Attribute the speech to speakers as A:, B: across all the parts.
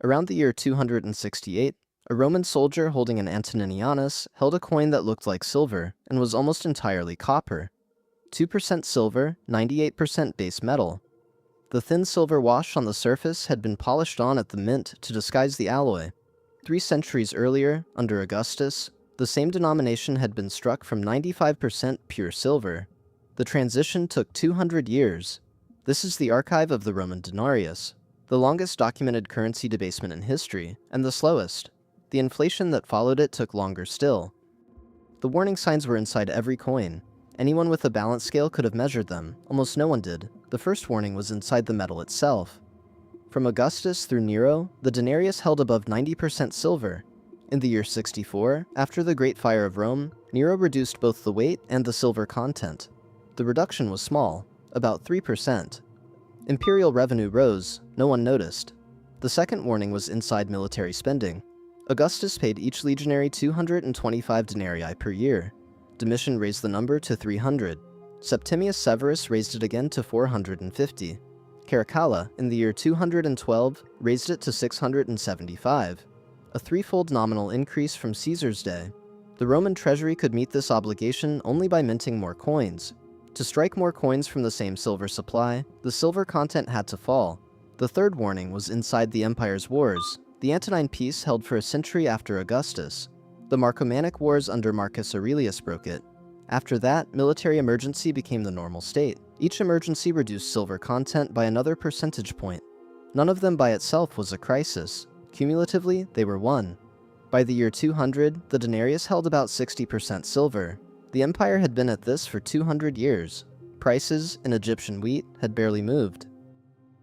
A: Around the year 268, a Roman soldier holding an antoninianus held a coin that looked like silver and was almost entirely copper. 2% silver, 98% base metal. The thin silver wash on the surface had been polished on at the mint to disguise the alloy. 3 centuries earlier, under Augustus, the same denomination had been struck from 95% pure silver. The transition took 200 years. This is the archive of the Roman denarius, the longest documented currency debasement in history, and the slowest. The inflation that followed it took longer still. The warning signs were inside every coin. Anyone with a balance scale could have measured them. Almost no one did. The first warning was inside the metal itself. From Augustus through Nero, the denarius held above 90% silver. In the year 64, after the Great Fire of Rome, Nero reduced both the weight and the silver content. The reduction was small, about 3%. Imperial revenue rose, no one noticed. The second warning was inside military spending. Augustus paid each legionary 225 denarii per year. Domitian raised the number to 300. Septimius Severus raised it again to 450. Caracalla, in the year 212, raised it to 675. A threefold nominal increase from Caesar's day. The Roman treasury could meet this obligation only by minting more coins. To strike more coins from the same silver supply, the silver content had to fall. The third warning was inside the empire's wars. The Antonine peace held for a century after Augustus. The Marcomannic Wars under Marcus Aurelius broke it. After that, military emergency became the normal state. Each emergency reduced silver content by another percentage point. None of them by itself was a crisis. Cumulatively, they were one. By the year 200, the denarius held about 60% silver. The empire had been at this for 200 years. Prices in Egyptian wheat had barely moved.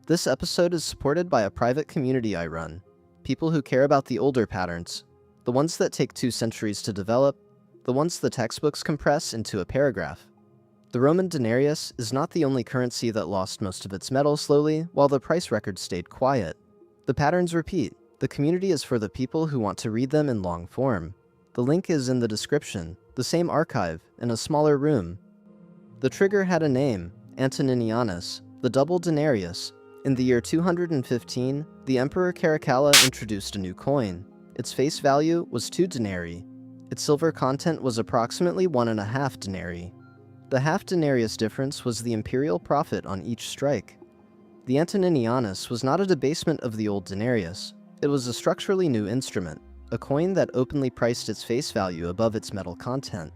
A: This episode is supported by a private community I run. People who care about the older patterns. The ones that take 2 centuries to develop, the ones the textbooks compress into a paragraph. The Roman denarius is not the only currency that lost most of its metal slowly while the price record stayed quiet. The patterns repeat. The community is for the people who want to read them in long form. The link is in the description, the same archive, in a smaller room. The trigger had a name, Antoninianus, the double denarius. In the year 215, the Emperor Caracalla introduced a new coin. Its face value was 2 denarii. Its silver content was approximately 1.5 denarii. The half denarius difference was the imperial profit on each strike. The antoninianus was not a debasement of the old denarius. It was a structurally new instrument, a coin that openly priced its face value above its metal content.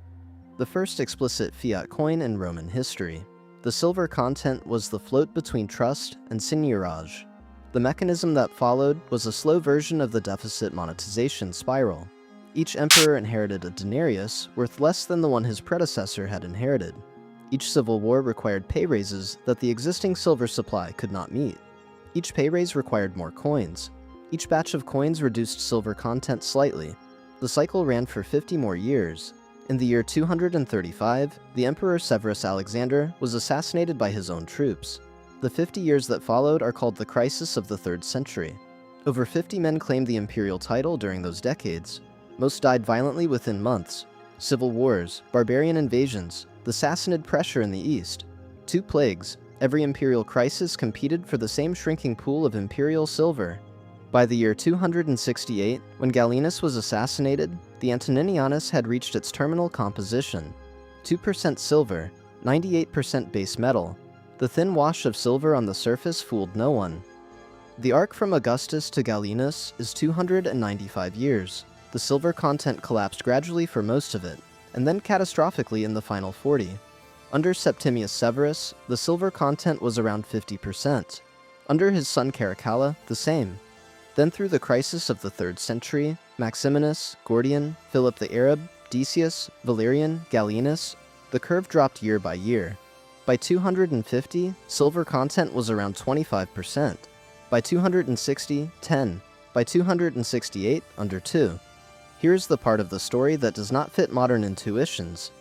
A: The first explicit fiat coin in Roman history. The silver content was the float between trust and seigniorage. The mechanism that followed was a slow version of the deficit monetization spiral. Each emperor inherited a denarius worth less than the one his predecessor had inherited. Each civil war required pay raises that the existing silver supply could not meet. Each pay raise required more coins. Each batch of coins reduced silver content slightly. The cycle ran for 50 more years. In the year 235, the Emperor Severus Alexander was assassinated by his own troops. The 50 years that followed are called the crisis of the 3rd century. Over 50 men claimed the imperial title during those decades. Most died violently within months. Civil wars, barbarian invasions, the Sassanid pressure in the east. 2 plagues. Every imperial crisis competed for the same shrinking pool of imperial silver. By the year 268, when Gallienus was assassinated, the antoninianus had reached its terminal composition. 2% silver, 98% base metal. The thin wash of silver on the surface fooled no one. The arc from Augustus to Gallienus is 295 years. The silver content collapsed gradually for most of it, and then catastrophically in the final 40. Under Septimius Severus, the silver content was around 50%. Under his son Caracalla, the same. Then through the crisis of the 3rd century, Maximinus, Gordian, Philip the Arab, Decius, Valerian, Gallienus, the curve dropped year by year. By 250, silver content was around 25%. By 260, 10. By 268, under 2. Here's the part of the story that does not fit modern intuitions.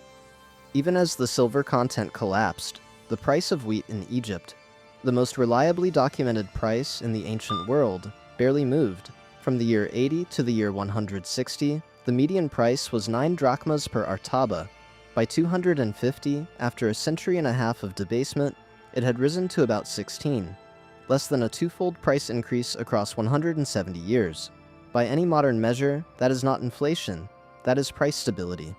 A: Even as the silver content collapsed, the price of wheat in Egypt, the most reliably documented price in the ancient world, barely moved. From the year 80 to the year 160, the median price was 9 drachmas per artaba. By 250, after a century and a half of debasement, it had risen to about 16. less than a twofold price increase across 170 years. By any modern measure, that is not inflation, that is price stability.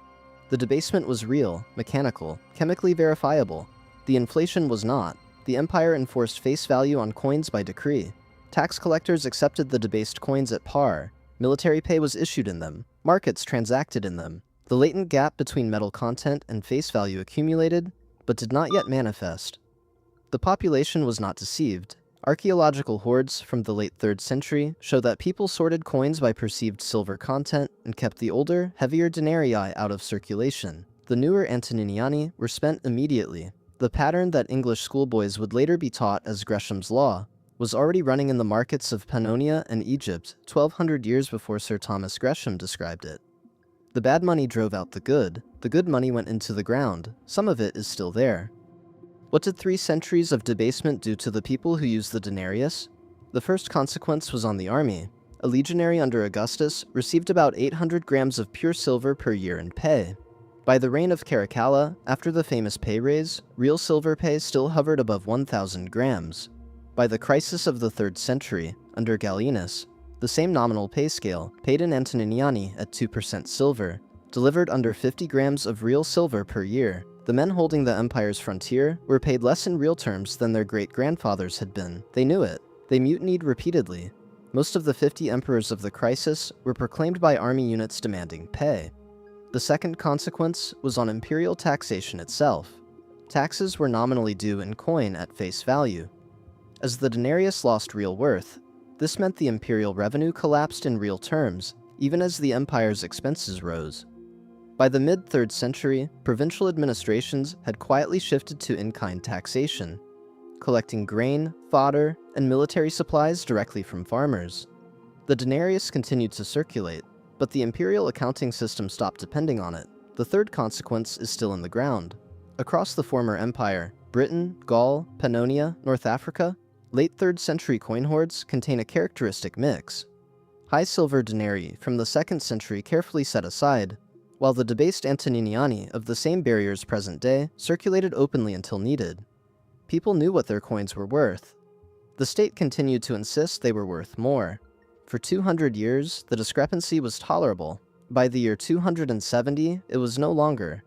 A: The debasement was real, mechanical, chemically verifiable. The inflation was not. The empire enforced face value on coins by decree. Tax collectors accepted the debased coins at par. Military pay was issued in them. Markets transacted in them. The latent gap between metal content and face value accumulated, but did not yet manifest. The population was not deceived. Archaeological hoards from the late 3rd century show that people sorted coins by perceived silver content and kept the older, heavier denarii out of circulation. The newer antoniniani were spent immediately. The pattern that English schoolboys would later be taught as Gresham's Law was already running in the markets of Pannonia and Egypt 1200 years before Sir Thomas Gresham described it. The bad money drove out the good money went into the ground, some of it is still there. What did 3 centuries of debasement do to the people who used the denarius? The first consequence was on the army. A legionary under Augustus received about 800 grams of pure silver per year in pay. By the reign of Caracalla, after the famous pay raise, real silver pay still hovered above 1,000 grams. By the crisis of the 3rd century, under Gallienus, the same nominal pay scale, paid in antoniniani at 2% silver, delivered under 50 grams of real silver per year. The men holding the empire's frontier were paid less in real terms than their great-grandfathers had been. They knew it. They mutinied repeatedly. Most of the 50 emperors of the crisis were proclaimed by army units demanding pay. The second consequence was on imperial taxation itself. Taxes were nominally due in coin at face value. As the denarius lost real worth, this meant the imperial revenue collapsed in real terms, even as the empire's expenses rose. By the mid-3rd century, provincial administrations had quietly shifted to in-kind taxation, collecting grain, fodder, and military supplies directly from farmers. The denarius continued to circulate, but the imperial accounting system stopped depending on it. The third consequence is still in the ground. Across the former empire, Britain, Gaul, Pannonia, North Africa, late 3rd century coin hoards contain a characteristic mix. High silver denarii from the 2nd century carefully set aside, while the debased antoniniani of the same barriers present day circulated openly until needed. People knew what their coins were worth. The state continued to insist they were worth more. For 200 years, the discrepancy was tolerable. By the year 270, it was no longer.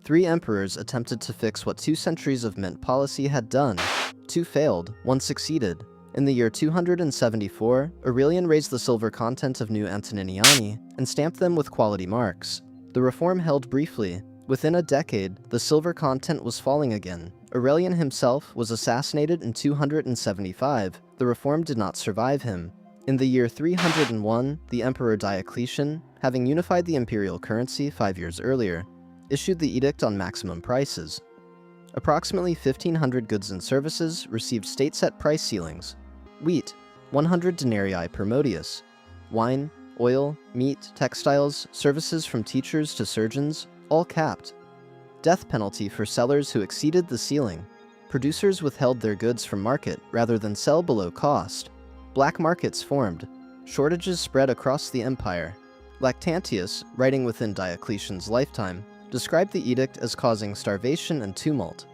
A: 3 emperors attempted to fix what 2 centuries of mint policy had done. 2 failed, 1 succeeded. In the year 274, Aurelian raised the silver content of new antoniniani and stamped them with quality marks. The reform held briefly. Within a decade, the silver content was falling again. Aurelian himself was assassinated in 275. The reform did not survive him. In the year 301, the Emperor Diocletian, having unified the imperial currency 5 years earlier, issued the edict on maximum prices. Approximately 1,500 goods and services received state-set price ceilings. Wheat, 100 denarii per modius. Wine, oil, meat, textiles, services from teachers to surgeons, all capped. Death penalty for sellers who exceeded the ceiling. Producers withheld their goods from market rather than sell below cost. Black markets formed. Shortages spread across the empire. Lactantius, writing within Diocletian's lifetime, described the edict as causing starvation and tumult.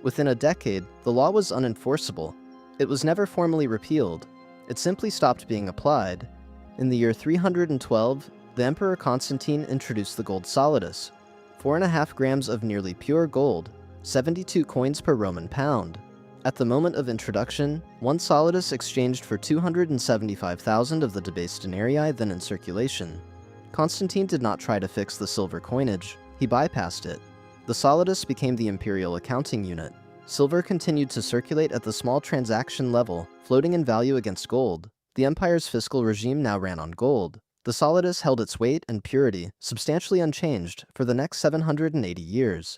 A: Within a decade, the law was unenforceable. It was never formally repealed. It simply stopped being applied. In the year 312, the Emperor Constantine introduced the gold solidus, 4.5 grams of nearly pure gold, 72 coins per Roman pound. At the moment of introduction, 1 solidus exchanged for 275,000 of the debased denarii then in circulation. Constantine did not try to fix the silver coinage. He bypassed it. The solidus became the imperial accounting unit. Silver continued to circulate at the small transaction level, floating in value against gold. The empire's fiscal regime now ran on gold. The solidus held its weight and purity, substantially unchanged, for the next 780 years.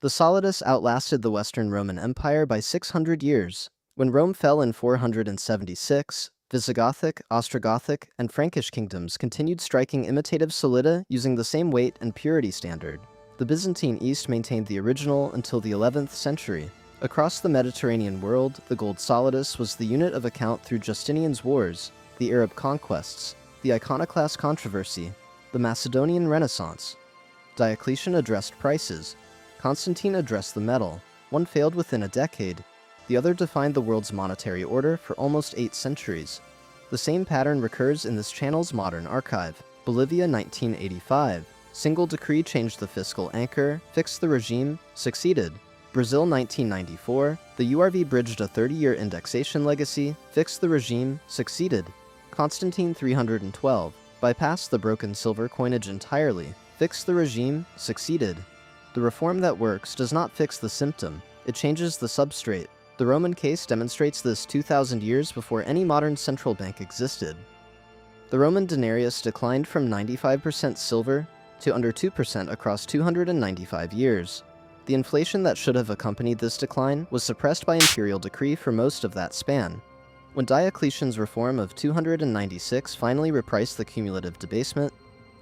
A: The solidus outlasted the Western Roman Empire by 600 years. When Rome fell in 476, Visigothic, Ostrogothic, and Frankish kingdoms continued striking imitative solida using the same weight and purity standard. The Byzantine East maintained the original until the 11th century. Across the Mediterranean world, the gold solidus was the unit of account through Justinian's wars, the Arab conquests, the iconoclast controversy, the Macedonian Renaissance. Diocletian addressed prices. Constantine addressed the metal. One failed within a decade. The other defined the world's monetary order for almost 8 centuries. The same pattern recurs in this channel's modern archive. Bolivia 1985. Single decree changed the fiscal anchor, fixed the regime, succeeded. Brazil 1994. The URV bridged a 30-year indexation legacy, fixed the regime, succeeded. Constantine 312. Bypassed the broken silver coinage entirely, fixed the regime, succeeded. The reform that works does not fix the symptom, it changes the substrate. The Roman case demonstrates this 2,000 years before any modern central bank existed. The Roman denarius declined from 95% silver to under 2% across 295 years. The inflation that should have accompanied this decline was suppressed by imperial decree for most of that span. When Diocletian's reform of 296 finally repriced the cumulative debasement,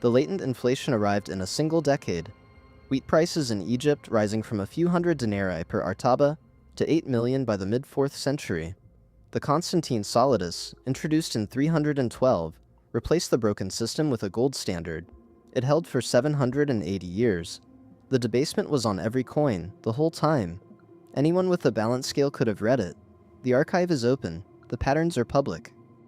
A: the latent inflation arrived in a single decade. Wheat prices in Egypt rising from a few hundred denarii per artaba to 8 million by the mid-4th century. The Constantine solidus, introduced in 312, replaced the broken system with a gold standard. It held for 780 years. The debasement was on every coin, the whole time. Anyone with a balance scale could have read it. The archive is open. The patterns are public.